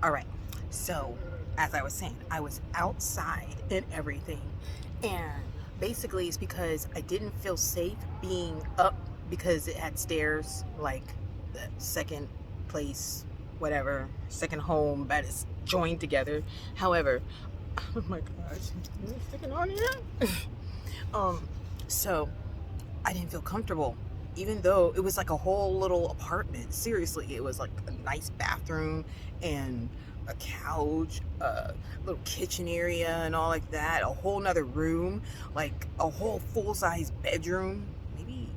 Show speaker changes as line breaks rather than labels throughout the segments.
All right. So, as I was saying, I was outside and everything. And basically, it's because I didn't feel safe being up because it had stairs, like the second place, whatever, second home that is joined together. However, oh my gosh, is it sticking on here? um, so I didn't feel comfortable, even though it was like a whole little apartment. Seriously, it was like a nice bathroom and a couch, a little kitchen area, and all like that. A whole nother room, like a whole full size bedroom. Maybe,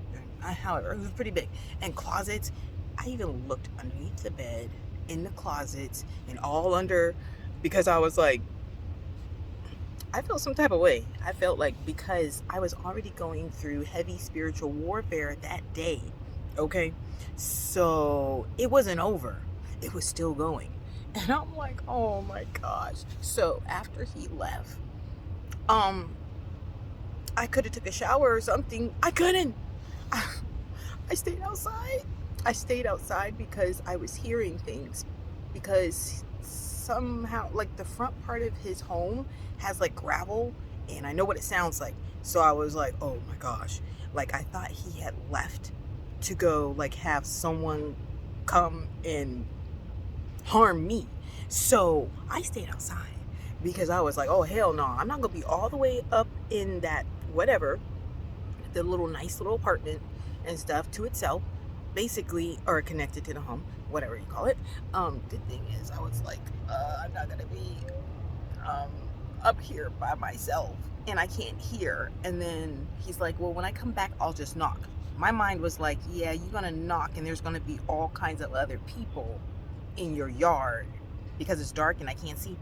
however, it was pretty big. And closets. I even looked underneath the bed, in the closets, and all under, because I was like, I felt some type of way. I felt like because I was already going through heavy spiritual warfare that day, okay? So it wasn't over. It was still going. And I'm like, oh my gosh. So after he left, um, I could have took a shower or something. I couldn't. I stayed outside. I stayed outside because I was hearing things. Because somehow, like, the front part of his home has like gravel, and I know what it sounds like. So I was like, oh my gosh. Like, I thought he had left to go, like, have someone come and harm me. So I stayed outside because I was like, oh, hell no. I'm not going to be all the way up in that whatever, the little nice little apartment and stuff to itself, basically, or connected to the home, whatever you call it. The thing is, I was like, I'm not gonna be um up here by myself and I can't hear. And then he's like, well, when I come back, I'll just knock. My mind was like, yeah, you're gonna knock and there's gonna be all kinds of other people in your yard because it's dark and I can't see.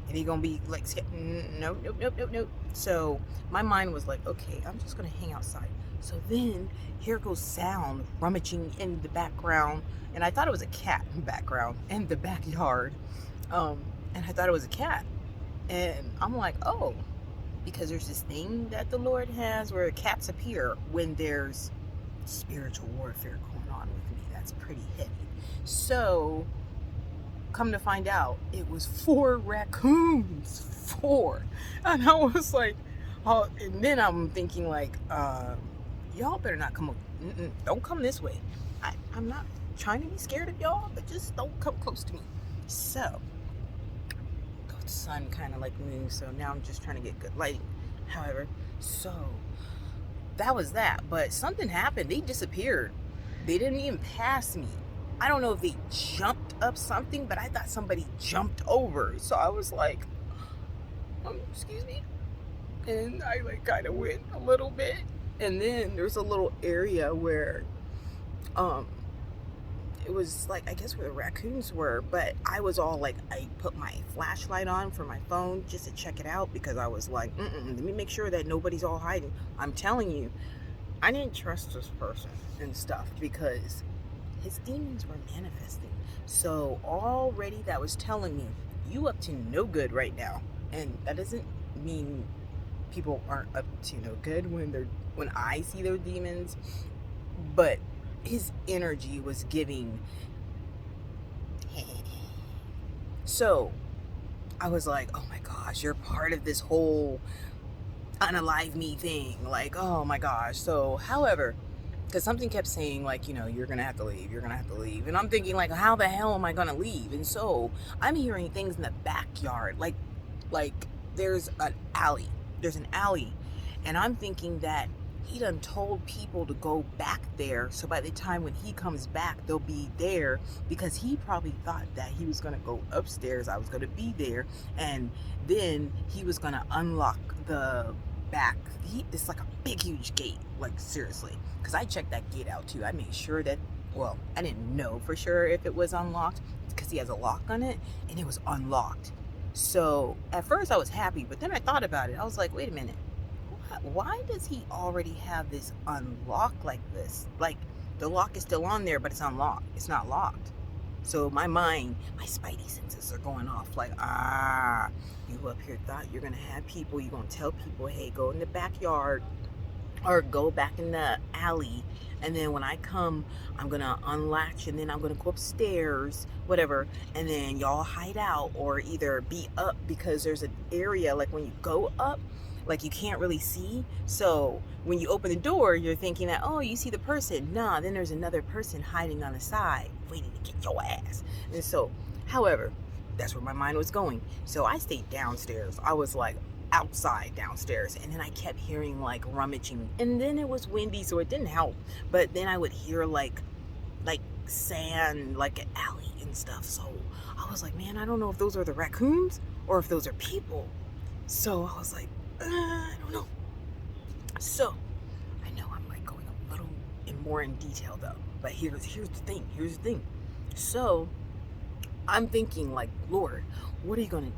And he gonna be like, nope, nope, nope, nope, nope. So my mind was like, okay, I'm just gonna hang outside. So then here goes sound rummaging in the background, and I thought it was a cat in the background in the backyard. And I thought it was a cat, and I'm like, oh, because there's this thing that the Lord has where cats appear when there's spiritual warfare going on with me. That's pretty heavy. So come to find out, it was 4 raccoons. Four. And I was like, oh, and then I'm thinking like, y'all better not come, don't come this way. I'm not trying to be scared of y'all, but just don't come close to me. So the sun kind of like moved, so now I'm just trying to get good lighting. However, so that was that. But something happened. They disappeared. They didn't even pass me. I don't know if they jumped up something, but I thought somebody jumped over. So I was like, excuse me. And I like kind of went a little bit. And then there's a little area where um it was like, I guess where the raccoons were, but I was all like, I put my flashlight on for my phone just to check it out because I was like, let me make sure that nobody's all hiding. I'm telling you, I didn't trust this person and stuff because his demons were manifesting. So already that was telling me, you up to no good right now. And that doesn't mean people aren't up to no good when I see their demons, but his energy was giving. So I was like, oh my gosh, you're part of this whole unalive me thing. Like, oh my gosh. So, however, because something kept saying like, you're gonna have to leave, you're gonna have to leave, and I'm thinking like, how the hell am I gonna leave? And so I'm hearing things in the backyard, like there's an alley, and I'm thinking that he done told people to go back there, so by the time when he comes back they'll be there, because he probably thought that he was gonna go upstairs, I was gonna be there, and then he was gonna unlock the back. It's like a big huge gate, like seriously, because I checked that gate out too. I made sure that, well, I didn't know for sure if it was unlocked because he has a lock on it, and it was unlocked. So at first I was happy, but then I thought about it. I was like, wait a minute, why does he already have this unlocked like this? Like, the lock is still on there, but it's unlocked, it's not locked. So my mind, my spidey senses are going off like, you up here thought you're gonna have you're gonna tell people, hey, go in the backyard or go back in the alley And then when I come, I'm gonna unlatch and then I'm gonna go upstairs, whatever, and then y'all hide out or either be up because there's an area like when you go up, like you can't really see. So when you open the door, you're thinking that, oh, you see the person. Nah, then there's another person hiding on the side waiting to get your ass. And so, however, that's where my mind was going. So I stayed downstairs. I was like outside downstairs, and then I kept hearing like rummaging, and then it was windy, so it didn't help. But then I would hear like sand, like an alley and stuff. So I was like, man, I don't know if those are the raccoons or if those are people. So I was like, I don't know. So I know I'm like going a little more in detail though, but here's the thing. So I'm thinking like, Lord, what are you gonna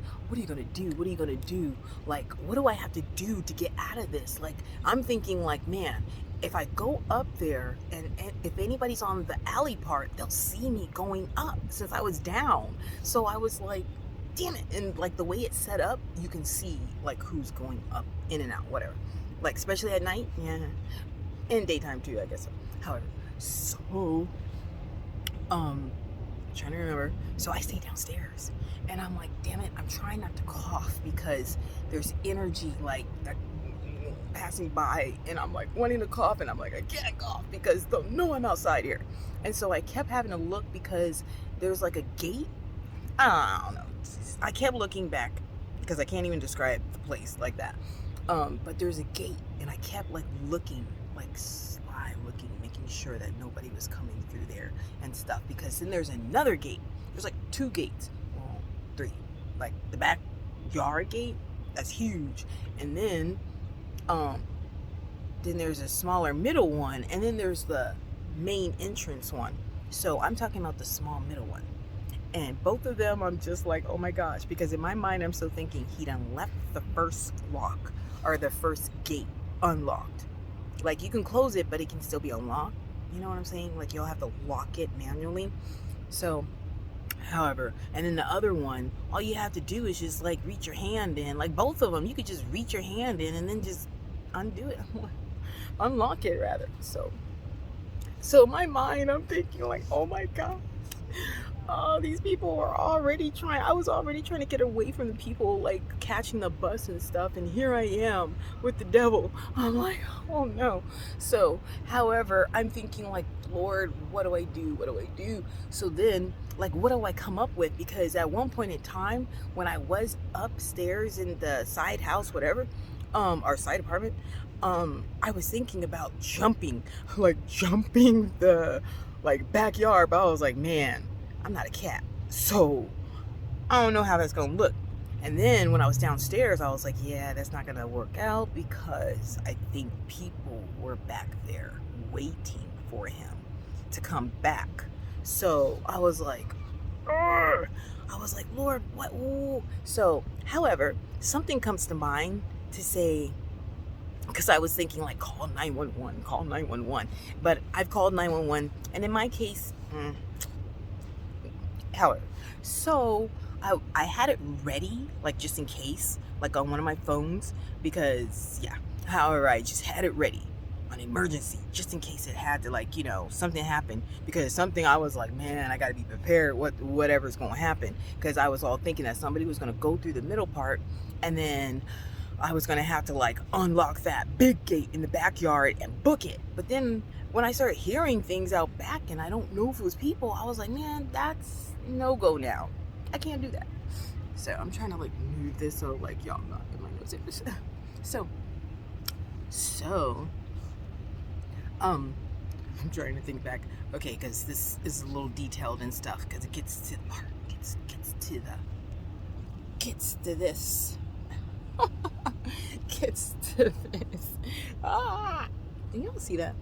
do? Like, what do I have to do to get out of this? Like, I'm thinking like, man, if I go up there and if anybody's on the alley part, they'll see me going up since I was down. So I was like, damn it. And like the way it's set up, you can see like who's going up, in and out, whatever. Like, especially at night, yeah. And daytime too, I guess. However, so trying to remember. So I stay downstairs and I'm like, damn it, I'm trying not to cough because there's energy like that passing by, and I'm like wanting to cough, and I'm like, I can't cough because they know I'm outside here. And so I kept having to look because there's like a gate. I don't know. I kept looking back because I can't even describe the place like that. But there's a gate, and I kept like looking, like sly looking, making sure that nobody was coming through there and stuff. Because then there's another gate. There's like 2 gates, well, 3. Like the backyard gate, that's huge, and then there's a smaller middle one, and then there's the main entrance one. So I'm talking about the small middle one. And both of them, I'm just like, oh my gosh, because in my mind, I'm still thinking he done left the first lock or the first gate unlocked. Like, you can close it, but it can still be unlocked. You know what I'm saying? Like, you'll have to lock it manually. So, however, and then the other one, all you have to do is just like reach your hand in. Like both of them, you could just reach your hand in and then just undo it. Unlock it, rather. So in my mind, I'm thinking like, oh my God. Oh, these people were already I was already trying to get away from the people like catching the bus and stuff, and here I am with the devil. I'm like, oh no. So, however, I'm thinking like, Lord, what do I do? So then, like, what do I come up with? Because at one point in time, when I was upstairs in the side house, whatever, our side apartment, I was thinking about jumping the like backyard, but I was like, man, I'm not a cat, so I don't know how that's gonna look. And then when I was downstairs, I was like, yeah, that's not gonna work out because I think people were back there waiting for him to come back. So I was like, Lord, what? Ooh. So, however, something comes to mind to say, because I was thinking like, call 911. But I've called 911, and in my case, however, so I had it ready, like just in case, like on one of my phones, because yeah, however, I just had it ready on emergency, just in case it had to, like, you know, something happened, because something I was like, man, I got to be prepared, whatever's going to happen, because I was all thinking that somebody was going to go through the middle part, and then I was going to have to like unlock that big gate in the backyard and book it. But then when I started hearing things out back, and I don't know if it was people, I was like, man, that's no-go now. I can't do that. So I'm trying to like move this so like y'all not in my nose. So I'm trying to think back. Okay, because this is a little detailed and stuff, because it gets to the part, gets to this. Gets to this. Do y'all see that?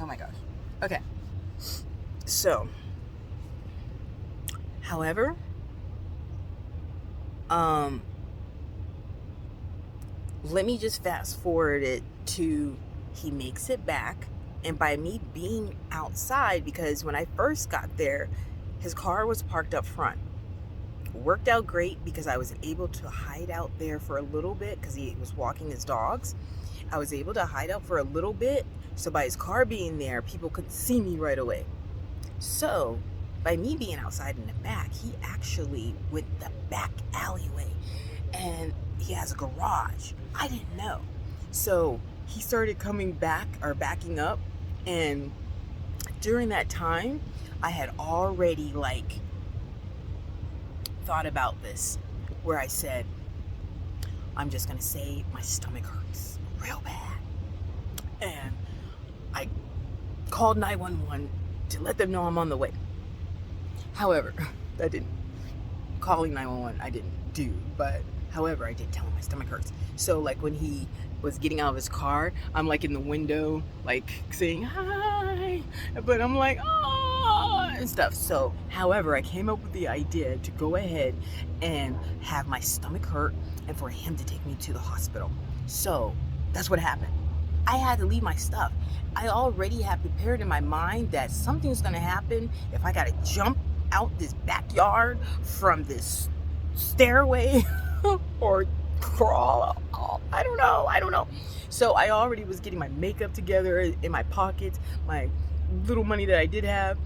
Oh my gosh. Okay. So, however, let me just fast forward it to he makes it back, and by me being outside, because when I first got there, his car was parked up front. Worked out great because I was able to hide out there for a little bit because he was walking his dogs. I was able to hide out for a little bit So by his car being there, people could see me right away. So by me being outside in the back, he actually went the back alleyway, and he has a garage. I didn't know. So he started coming back or backing up, and during that time, I had already like thought about this, where I said, I'm just gonna say my stomach hurts real bad. And I called 911 to let them know I'm on the way. However, I didn't. Calling 911, I didn't do, but however, I did tell him my stomach hurts. So like when he was getting out of his car, I'm like in the window, like saying hi, but I'm like, oh, and stuff. So however, I came up with the idea to go ahead and have my stomach hurt and for him to take me to the hospital. So that's what happened. I had to leave my stuff. I already had prepared in my mind that something's gonna happen if I gotta jump out this backyard from this stairway or crawl. I don't know. So I already was getting my makeup together in my pockets, my little money that I did have,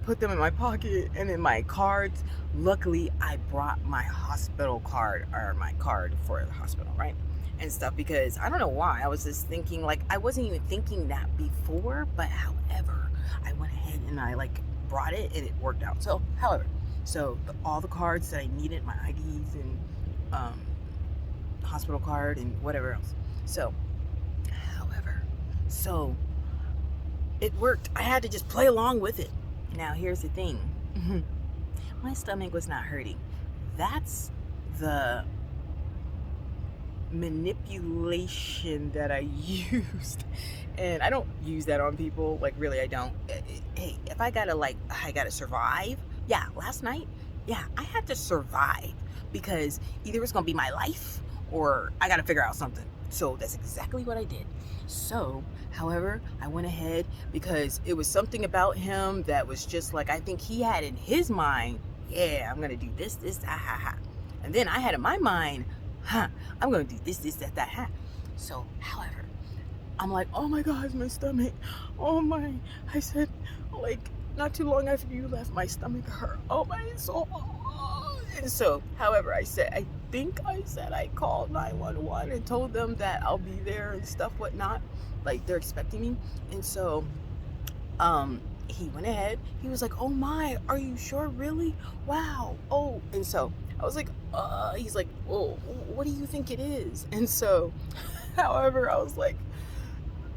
put them in my pocket, and then my cards. Luckily, I brought my hospital card, or my card for the hospital, right? And stuff, because I don't know why. I was just thinking, like, I wasn't even thinking that before, but however, I went ahead and I like brought it and it worked out. So however, all the cards that I needed, my IDs and hospital card and whatever else. So it worked. I had to just play along with it. Now here's the thing. My stomach was not hurting. That's the manipulation that I used, and I don't use that on people, like really I don't. Hey, if I gotta survive, yeah, last night, yeah, I had to survive, because either it's gonna be my life or I gotta figure out something. So that's exactly what I did. So however, I went ahead, because it was something about him that was just like, I think he had in his mind, yeah, I'm gonna do this, and then I had in my mind, I'm gonna do this, that. So, however, I'm like, oh my God, my stomach. Oh my, I said, like, not too long after you left, my stomach hurt. Oh my, so, and so, however, I think I said I called 911 and told them that I'll be there and stuff, whatnot. Like, they're expecting me. And so, he went ahead. He was like, oh my, are you sure? Really? Wow. Oh, and so I was like, he's like, well, what do you think it is? And so, however, I was like,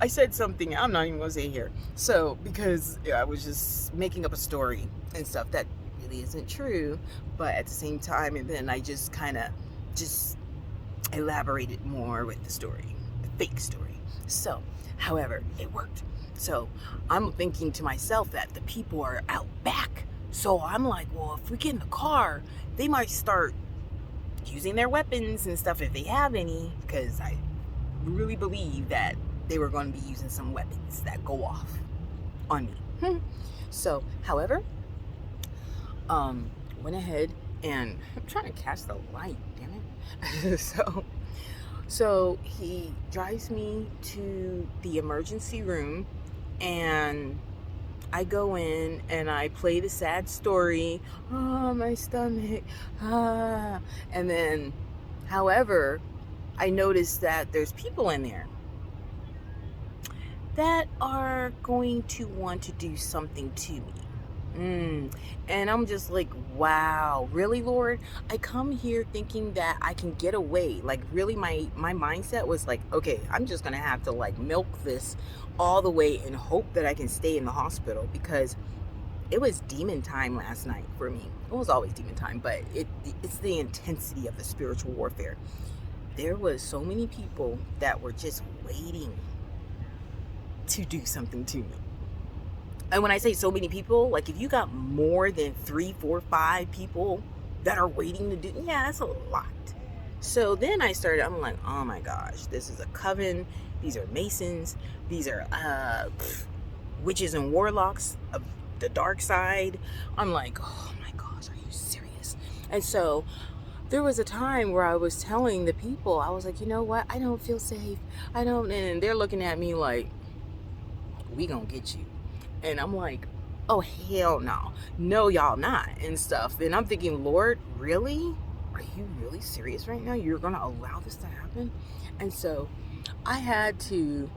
I said something I'm not even gonna say here. So, because I was just making up a story and stuff that really isn't true, but at the same time, and then I just kind of just elaborated more with the story, the fake story. So, however, it worked. So I'm thinking to myself that the people are out back. So I'm like, well, if we get in the car, they might start using their weapons and stuff if they have any, because I really believe that they were going to be using some weapons that go off on me. So, however, went ahead and I'm trying to catch the light, damn it. So he drives me to the emergency room, and I go in and I play the sad story. Oh, my stomach. And then, however, I noticed that there's people in there that are going to want to do something to me. And I'm just like, wow, really, Lord? I come here thinking that I can get away. Like, really, my mindset was like, okay, I'm just gonna have to like milk this all the way and hope that I can stay in the hospital, because it was demon time last night for me. It was always demon time, but it's the intensity of the spiritual warfare. There was so many people that were just waiting to do something to me. And when I say so many people, like if you got more than 3, 4, 5 people that are waiting to do, yeah, that's a lot. So then I'm like, oh my gosh, this is a coven. These are Masons. These are witches and warlocks of the dark side. I'm like, oh my gosh, are you serious? And so there was a time where I was telling the people, I was like, you know what? I don't feel safe. I don't, and they're looking at me like, we gonna get you. And I'm like, oh, hell no. No, y'all not, and stuff. And I'm thinking, Lord, really? Are you really serious right now? You're gonna allow this to happen? And so I had to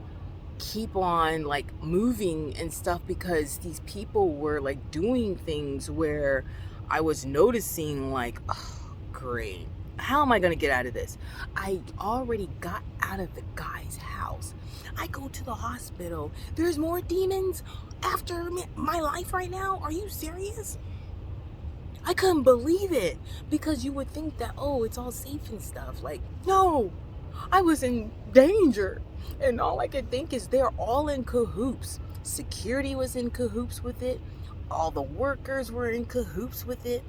keep on like moving and stuff because these people were like doing things where I was noticing like, oh, great. How am I going to get out of this? I already got out of the guy's house. I go to the hospital. There's more demons after my life right now. Are you serious? I couldn't believe it because you would think that, oh, it's all safe and stuff. Like, no, I was in danger. And all I could think is they're all in cahoots. Security was in cahoots with it. All the workers were in cahoots with it.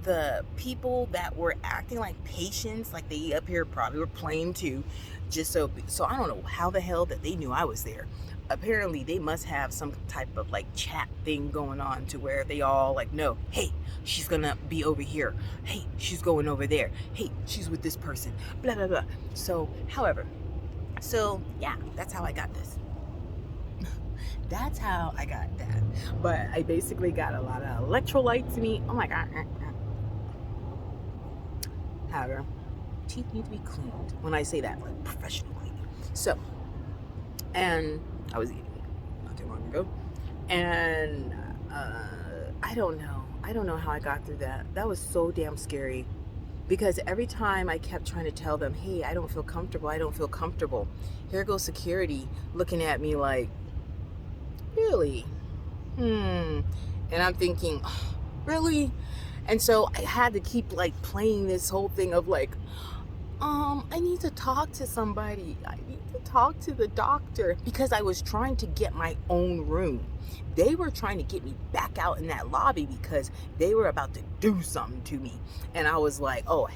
The people that were acting like patients, like they up here probably were playing too, just so I don't know how the hell that they knew I was there. Apparently they must have some type of like chat thing going on to where they all like, no, hey, she's gonna be over here, hey, she's going over there, hey, she's with this person, blah blah blah. So yeah, that's how I got this. That's how I got that. But I basically got a lot of electrolytes in me. Oh my god. However, teeth need to be cleaned. When I say that, like professional cleaning. So, and I was eating not too long ago, and I don't know. I don't know how I got through that. That was so damn scary because every time I kept trying to tell them, hey, I don't feel comfortable. I don't feel comfortable. Here goes security looking at me like, really? And I'm thinking, oh, really? And so I had to keep like playing this whole thing of like, I need to talk to somebody. I need to talk to the doctor because I was trying to get my own room. They were trying to get me back out in that lobby because they were about to do something to me. And I was like, oh,